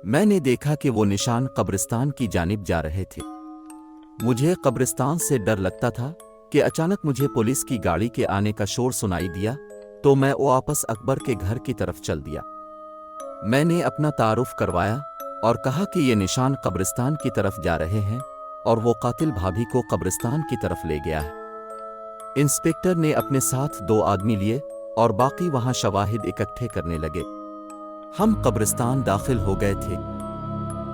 میں نے دیکھا کہ وہ نشان قبرستان کی جانب جا رہے تھے۔ مجھے قبرستان سے ڈر لگتا تھا کہ اچانک مجھے پولیس کی گاڑی کے آنے کا شور سنائی دیا تو میں واپس اکبر کے گھر کی طرف چل دیا۔ میں نے اپنا تعارف کروایا اور کہا کہ یہ نشان قبرستان کی طرف جا رہے ہیں اور وہ قاتل بھابھی کو قبرستان کی طرف لے گیا ہے۔ انسپکٹر نے اپنے ساتھ 2 آدمی لیے اور باقی وہاں شواہد اکٹھے کرنے لگے۔ ہم قبرستان داخل ہو گئے تھے۔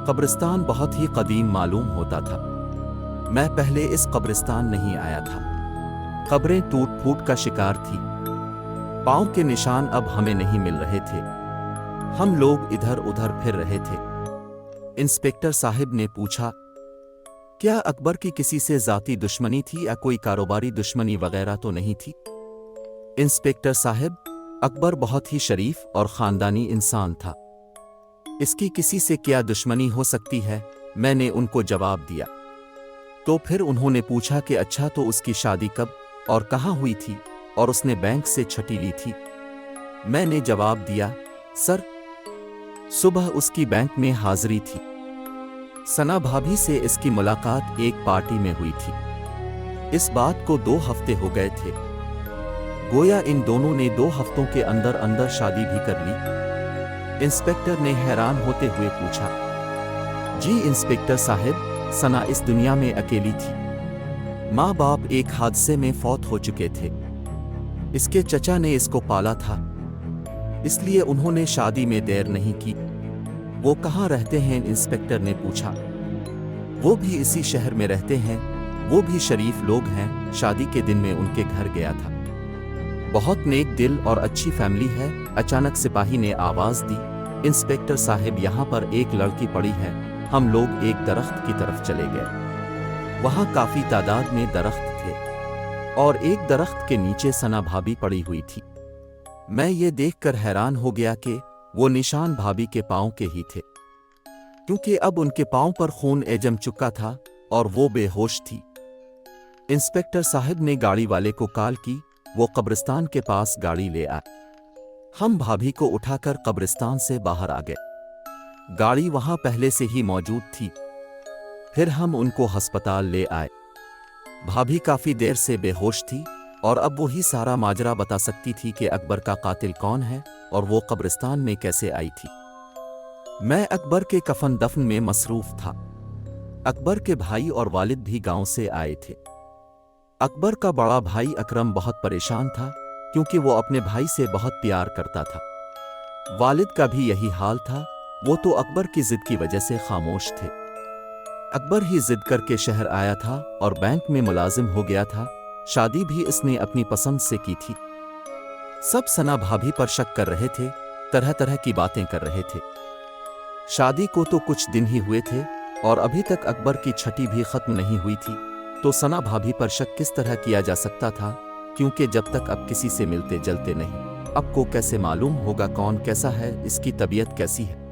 قبرستان بہت ہی قدیم معلوم ہوتا تھا۔ میں پہلے اس قبرستان نہیں آیا تھا۔ قبریں ٹوٹ پھوٹ کا شکار تھی۔ پاؤں کے نشان اب ہمیں نہیں مل رہے تھے۔ ہم لوگ ادھر ادھر پھر رہے تھے۔ انسپکٹر صاحب نے پوچھا، کیا اکبر کی کسی سے ذاتی دشمنی تھی یا کوئی کاروباری دشمنی وغیرہ تو نہیں تھی؟ انسپکٹر صاحب، اکبر بہت ہی شریف اور خاندانی انسان تھا۔ اس کی کسی سے کیا دشمنی ہو سکتی ہے؟ میں نے ان کو جواب دیا۔ تو پھر انہوں نے پوچھا کہ اچھا تو اس کی شادی کب اور کہاں ہوئی تھی اور اس نے بینک سے چھٹی لی تھی؟ میں نے جواب دیا، سر، صبح اس کی بینک میں حاضری تھی۔ ثنا بھابھی سے اس کی ملاقات ایک پارٹی میں ہوئی تھی۔ اس بات کو 2 ہفتے ہو گئے تھے۔ گویا ان دونوں نے 2 ہفتوں کے اندر اندر شادی بھی کر لی۔ انسپکٹر نے حیران ہوتے ہوئے پوچھا، جی انسپکٹر صاحب، ثنا اس دنیا میں اکیلی تھی۔ ماں باپ ایک حادثے میں فوت ہو چکے تھے۔ اس کے چچا نے اس کو پالا تھا، اس لیے انہوں نے شادی میں دیر نہیں کی۔ وہ کہاں رہتے ہیں؟ انسپکٹر نے پوچھا۔ وہ بھی اسی شہر میں رہتے ہیں، وہ بھی شریف لوگ ہیں۔ شادی کے دن میں ان کے گھر گیا تھا۔ بہت نیک دل اور اچھی فیملی ہے۔ اچانک سپاہی نے آواز دی، انسپکٹر صاحب، یہاں پر ایک لڑکی پڑی ہے۔ ہم لوگ ایک درخت کی طرف چلے گئے۔ وہاں کافی تعداد میں درخت تھے اور ایک درخت کے نیچے ثنا بھابھی پڑی ہوئی تھی۔ میں یہ دیکھ کر حیران ہو گیا کہ وہ نشان بھابھی کے پاؤں کے ہی تھے، کیونکہ اب ان کے پاؤں پر خون جم چکا تھا اور وہ بے ہوش تھی۔ انسپکٹر صاحب نے گاڑی والے کو کال کی، وہ قبرستان کے پاس گاڑی لے آئے۔ ہم بھابھی کو اٹھا کر قبرستان سے باہر آ گئے۔ گاڑی وہاں پہلے سے ہی موجود تھی۔ پھر ہم ان کو ہسپتال لے آئے۔ بھابھی کافی دیر سے بے ہوش تھی اور اب وہی سارا ماجرا بتا سکتی تھی کہ اکبر کا قاتل کون ہے اور وہ قبرستان میں کیسے آئی تھی۔ میں اکبر کے کفن دفن میں مصروف تھا۔ اکبر کے بھائی اور والد بھی گاؤں سے آئے تھے۔ اکبر کا بڑا بھائی اکرم بہت پریشان تھا کیونکہ وہ اپنے بھائی سے بہت پیار کرتا تھا۔ والد کا بھی یہی حال تھا، وہ تو اکبر کی ضد کی وجہ سے خاموش تھے۔ اکبر ہی ضد کر کے شہر آیا تھا اور بینک میں ملازم ہو گیا تھا۔ شادی بھی اس نے اپنی پسند سے کی تھی۔ سب ثنا بھابھی پر شک کر رہے تھے، طرح طرح کی باتیں کر رہے تھے۔ شادی کو تو کچھ دن ہی ہوئے تھے اور ابھی تک اکبر کی چھٹی بھی ختم نہیں ہوئی تھی، تو ثنا بھابھی پر شک کس طرح کیا جا سکتا تھا؟ کیونکہ جب تک اب کسی سے ملتے جلتے نہیں، اب کو کیسے معلوم ہوگا کون کیسا ہے، اس کی طبیعت کیسی ہے؟